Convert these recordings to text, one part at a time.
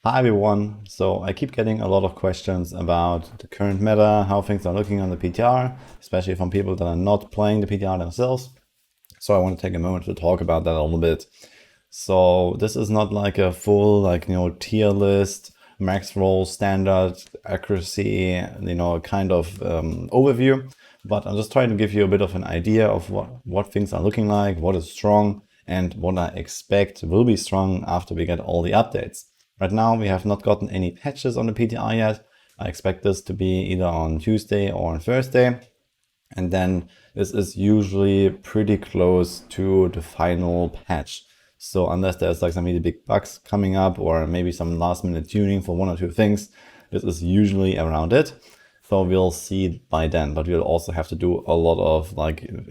Hi everyone. So I keep getting a lot of questions about the current meta, how things are looking on the PTR, especially from people that are not playing the PTR themselves. So I want to take a moment to talk about that a little bit. So this is not like a full tier list, max roll, standard accuracy, kind of overview. But I'm just trying to give you a bit of an idea of what things are looking like, what is strong, and what I expect will be strong after we get all the updates. Right now, we have not gotten any patches on the PTR yet. I expect this to be either on Tuesday or on Thursday. And then this is usually pretty close to the final patch. So unless there's like some really big bugs coming up or maybe some last minute tuning for one or two things, this is usually around it. So we'll see by then, but we'll also have to do a lot of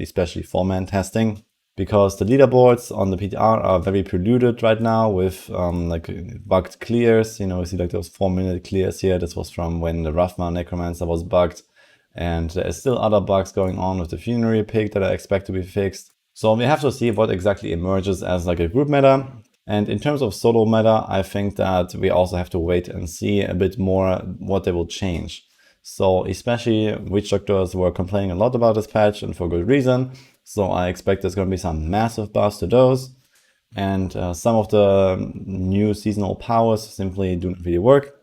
especially 4-man testing, because the leaderboards on the PTR are very polluted right now with bugged clears. You see like those 4-minute clears here. This was from when the Rathma Necromancer was bugged. And there's still other bugs going on with the funerary pig that I expect to be fixed. So we have to see what exactly emerges as like a group meta. And in terms of solo meta, I think that we also have to wait and see a bit more what they will change. So especially witch doctors were complaining a lot about this patch, and for good reason. So I expect there's going to be some massive buffs to those. And some of the new seasonal powers simply do not really work.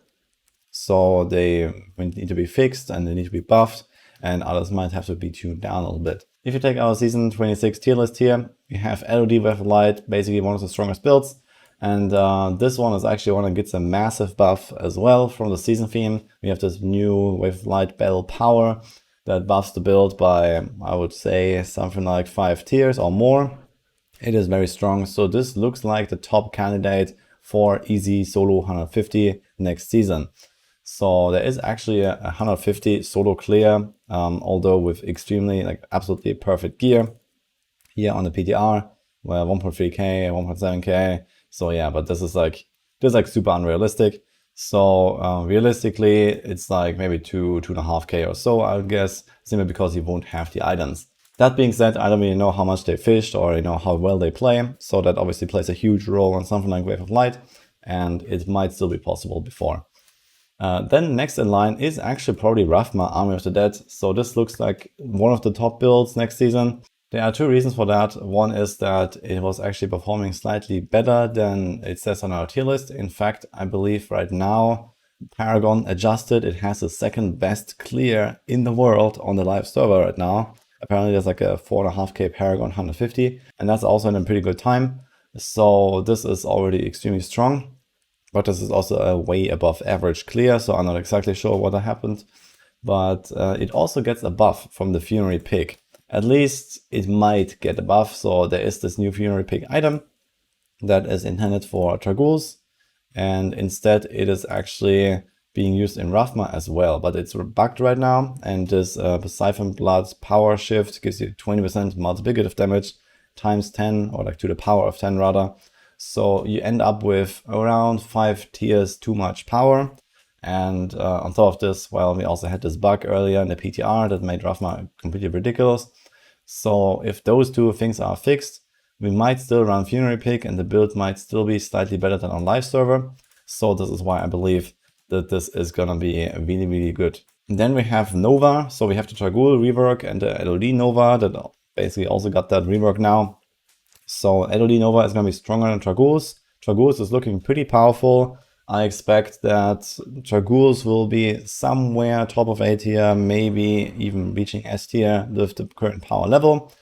So they need to be fixed and they need to be buffed, and others might have to be tuned down a little bit. If you take our season 26 tier list here, we have LOD Wave of Light, basically one of the strongest builds. And this one is actually one that gets a massive buff as well from the season theme. We have this new Wave of Light Battle Power that buffs the build by, I would say, something like 5 tiers or more. It is very strong. So this looks like the top candidate for easy solo 150 next season. So there is actually a 150 solo clear, although with extremely absolutely perfect gear here on the PTR, where 1.3k, 1.7k. So yeah, but this is super unrealistic. So realistically, it's like maybe 2.5k or so, I would guess, simply because you won't have the items. That being said, I don't really know how much they fished or how well they play. So that obviously plays a huge role on something like Wave of Light, and it might still be possible before. Then next in line is actually probably Rathma, Army of the Dead. So this looks like one of the top builds next season. There are two reasons for that. One is that it was actually performing slightly better than it says on our tier list. In fact, I believe right now, Paragon adjusted, it has the second best clear in the world on the live server right now. Apparently there's like a 4.5k Paragon 150, and that's also in a pretty good time. So this is already extremely strong. But this is also a way above average clear, so I'm not exactly sure what happened. But it also gets a buff from the funerary pig. At least it might get a buff. So there is this new funerary pig item that is intended for Dragoons, and instead it is actually being used in Rathma as well. But it's bugged right now, and this Siphon Blood power shift gives you 20% multiplicative damage times 10, or to the power of 10 rather. So you end up with around 5 tiers too much power. And on top of this, well, we also had this bug earlier in the PTR that made Rathma completely ridiculous. So if those two things are fixed, we might still run Funerary Pig and the build might still be slightly better than on live server. So this is why I believe that this is gonna be really, really good. And then we have Nova. So we have the Dragul rework and the LOD Nova that basically also got that rework now. So LOD Nova is going to be stronger than Dragoons. Dragoons is looking pretty powerful. I expect that Dragoons will be somewhere top of A tier, maybe even reaching S tier with the current power level.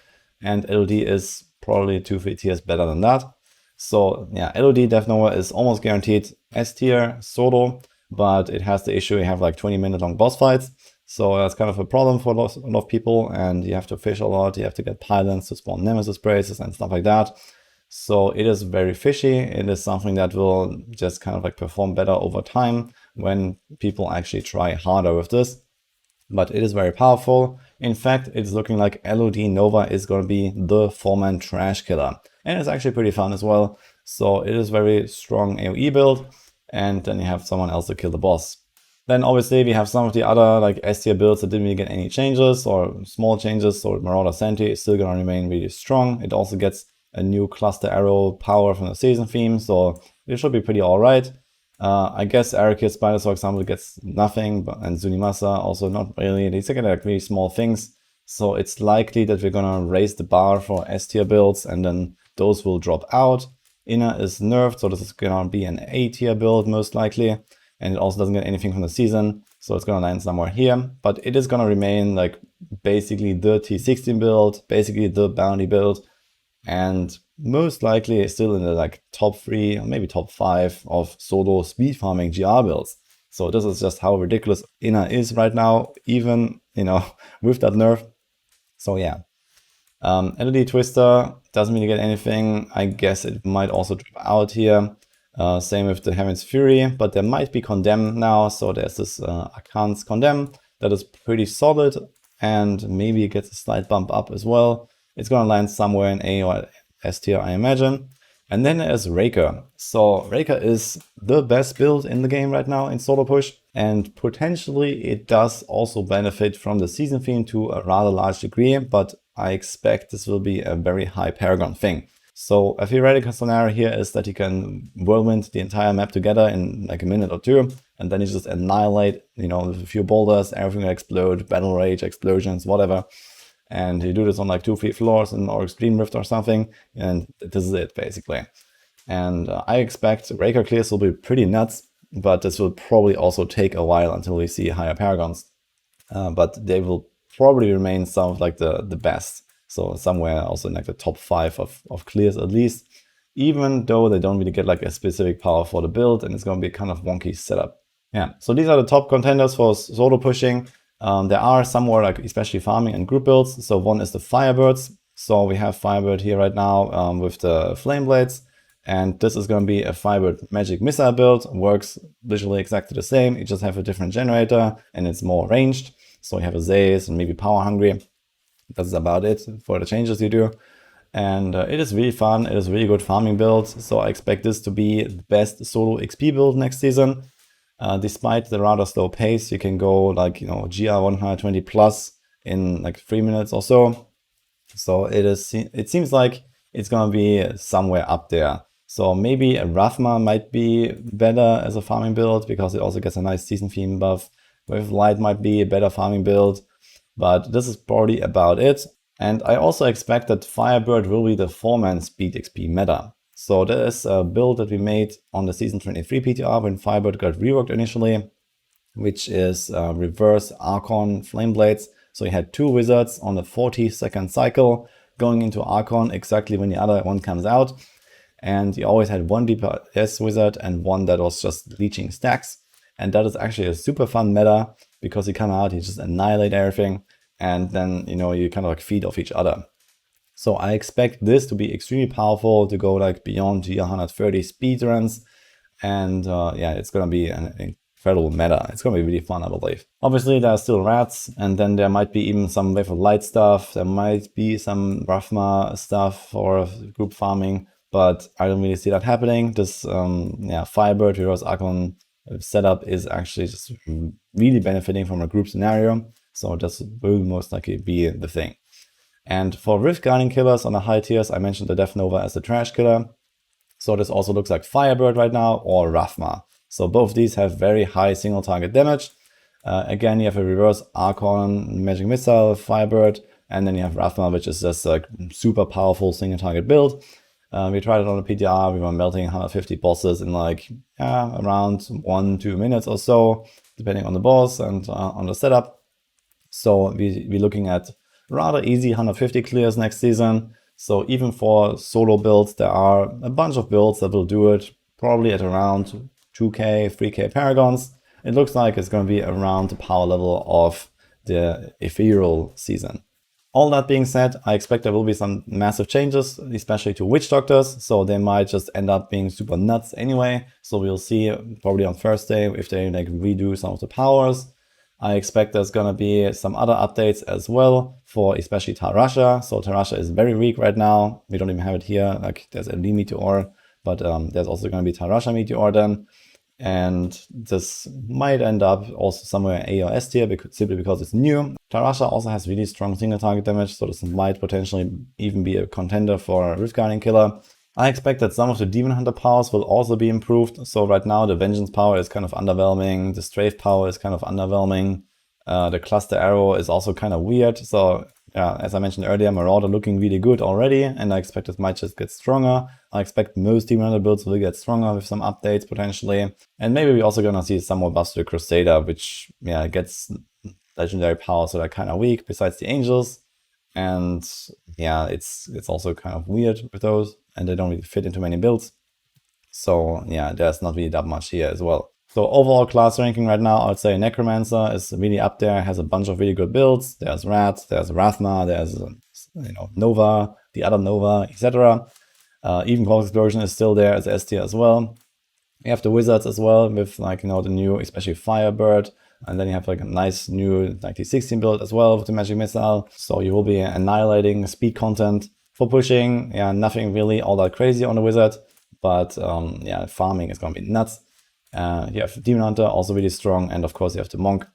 And LOD is probably 2-3 tiers better than that. So yeah, LOD Death Nova is almost guaranteed S tier solo, but it has the issue you have like 20-minute long boss fights. So that's kind of a problem for a lot of people, and you have to fish a lot, you have to get pylons to spawn nemesis braces and stuff like that. So it is very fishy. It is something that will just kind of perform better over time when people actually try harder with this. But it is very powerful. In fact, it's looking like LOD Nova is going to be the 4-man trash killer. And it's actually pretty fun as well. So it is very strong AoE build, and then you have someone else to kill the boss. Then obviously we have some of the other S tier builds that didn't really get any changes or small changes. So Marauder Sentry is still going to remain really strong. It also gets a new cluster arrow power from the season theme, so it should be pretty alright. I guess Arrakis Spiders, for example, gets nothing, and Zunimasa also not really. These are like really small things. So it's likely that we're gonna raise the bar for S tier builds, and then those will drop out. Inner is nerfed, so this is gonna be an A tier build most likely, and it also doesn't get anything from the season, so it's gonna land somewhere here. But it is gonna remain like basically the T16 build, basically the bounty build, and most likely still in the like top 3 or maybe top 5 of solo speed farming GR builds. So this is just how ridiculous Inner is right now, even, you know, with that nerf. So yeah, LED Twister doesn't really get anything. I guess it might also drop out here. Same with the Heaven's Fury, but there might be Condemn now. So there's this Arcane's Condemn that is pretty solid, and maybe it gets a slight bump up as well. It's gonna land somewhere in A or S tier, I imagine. And then there's Raker. So Raker is the best build in the game right now in solo push, and potentially it does also benefit from the season theme to a rather large degree, but I expect this will be a very high Paragon thing. So a theoretical scenario here is that you can whirlwind the entire map together in like a minute or two, and then you just annihilate, you know, with a few boulders, everything will explode, battle rage, explosions, whatever. And you do this on like 2-3 floors in or Extreme Rift or something, and this is it basically. And I expect Raker clears will be pretty nuts, but this will probably also take a while until we see higher Paragons. But they will probably remain some of like the best. So somewhere also in like the top 5 of clears at least, even though they don't really get like a specific power for the build, and it's going to be kind of wonky setup. Yeah, so these are the top contenders for solo pushing. There are some more like especially farming and group builds. So one is the Firebirds. So we have Firebird here right now with the Flame Blades. And this is going to be a Firebird magic missile build. Works literally exactly the same. You just have a different generator and it's more ranged. So you have a Zaze and maybe power hungry. That's about it for the changes you do. And it is really fun. It is really good farming build. So I expect this to be the best solo XP build next season. Despite the rather slow pace, you can go like, you know, GR 120 plus in like 3 minutes or so. So it seems like it's gonna be somewhere up there. So maybe a Rathma might be better as a farming build because it also gets a nice season theme buff. With Light might be a better farming build, but this is probably about it. And I also expect that Firebird will be the 4-man speed XP meta. So there is a build that we made on the season 23 PTR when Firebird got reworked initially, which is reverse Archon Flame Blades. So you had 2 wizards on a 40-second cycle going into Archon exactly when the other one comes out. And you always had 1 DPS wizard and 1 that was just leeching stacks. And that is actually a super fun meta because you come out, you just annihilate everything, and then, you know, you kind of like feed off each other. So I expect this to be extremely powerful to go like beyond GR 130 speedruns. And yeah, it's going to be an incredible meta. It's going to be really fun, I believe. Obviously, there are still rats, and then there might be even some Wave of Light stuff. There might be some Rathma stuff for group farming, but I don't really see that happening. This yeah, Firebird reverse Archon setup is actually just really benefiting from a group scenario. So this will most likely be the thing. And for Rift Guarding killers on the high tiers, I mentioned the Death Nova as the trash killer. So this also looks like Firebird right now or Rathma. So both these have very high single target damage. Again, you have a reverse Archon magic missile, Firebird, and then you have Rathma, which is just like super powerful single target build. We tried it on the PTR. We were melting 150 bosses in like around 1-2 minutes or so, depending on the boss and on the setup. So we're looking at rather easy 150 clears next season. So even for solo builds, there are a bunch of builds that will do it probably at around 2k, 3k paragons. It looks like it's going to be around the power level of the ethereal season. All that being said, I expect there will be some massive changes, especially to witch doctors. So they might just end up being super nuts anyway. So we'll see probably on Thursday if they like redo some of the powers. I expect there's going to be some other updates as well for especially Tarasha. So Tarasha is very weak right now. We don't even have it here. Like there's a Lee Meteor, but there's also going to be Tarasha Meteor then. And this might end up also somewhere A or S tier simply because it's new. Tarasha also has really strong single target damage, so this might potentially even be a contender for a Rift Guarding killer. I expect that some of the Demon Hunter powers will also be improved. So right now the Vengeance power is kind of underwhelming, the Strafe power is kind of underwhelming, the Cluster Arrow is also kind of weird. So yeah, as I mentioned earlier, Marauder looking really good already, and I expect it might just get stronger. I expect most Demon Hunter builds will get stronger with some updates potentially. And maybe we're also gonna see some more buffs to the Crusader, which gets legendary powers that are kind of weak besides the Angels. And yeah, it's also kind of weird with those, and they don't really fit into many builds. So yeah, there's not really that much here as well. So overall class ranking right now, I would say Necromancer is really up there, has a bunch of really good builds. There's Rat, there's Rathma, there's Nova, the other Nova, etc. Even Corpse Explosion is still there as S tier as well. You have the Wizards as well with the new, especially Firebird. And then you have a nice new T16 build as well with the Magic Missile. So you will be annihilating speed content. For pushing, nothing really all that crazy on the Wizard. But farming is going to be nuts. You have Demon Hunter, also really strong. And of course you have the Monk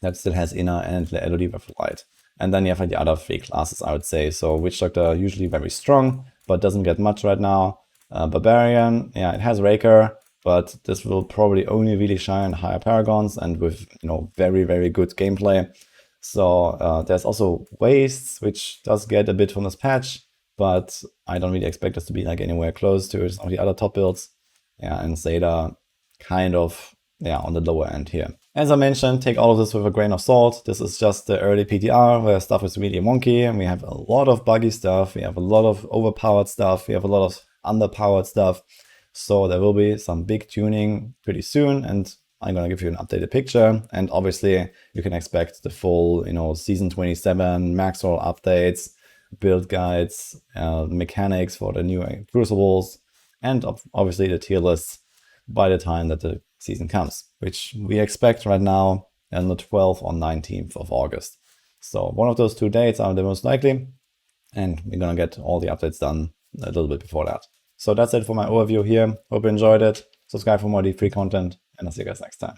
that still has Inner and the LOD with Light. And then you have the other 3 classes, I would say. So Witch Doctor usually very strong, but doesn't get much right now. Barbarian, it has Raker. But this will probably only really shine higher Paragons and with very, very good gameplay. So there's also Wastes, which does get a bit from this patch, but I don't really expect this to be anywhere close to some of the other top builds. And Zeta kind of on the lower end here. As I mentioned, take all of this with a grain of salt. This is just the early PTR where stuff is really wonky, and we have a lot of buggy stuff, we have a lot of overpowered stuff, we have a lot of underpowered stuff. So there will be some big tuning pretty soon, and I'm going to give you an updated picture. And obviously you can expect the full, season 27 max roll updates, build guides, mechanics for the new crucibles, and obviously the tier lists by the time that the season comes, which we expect right now on the 12th or 19th of August. So one of those 2 dates are the most likely, and we're going to get all the updates done a little bit before that. So that's it for my overview here. Hope you enjoyed it. Subscribe for more D3 content, and I'll see you guys next time.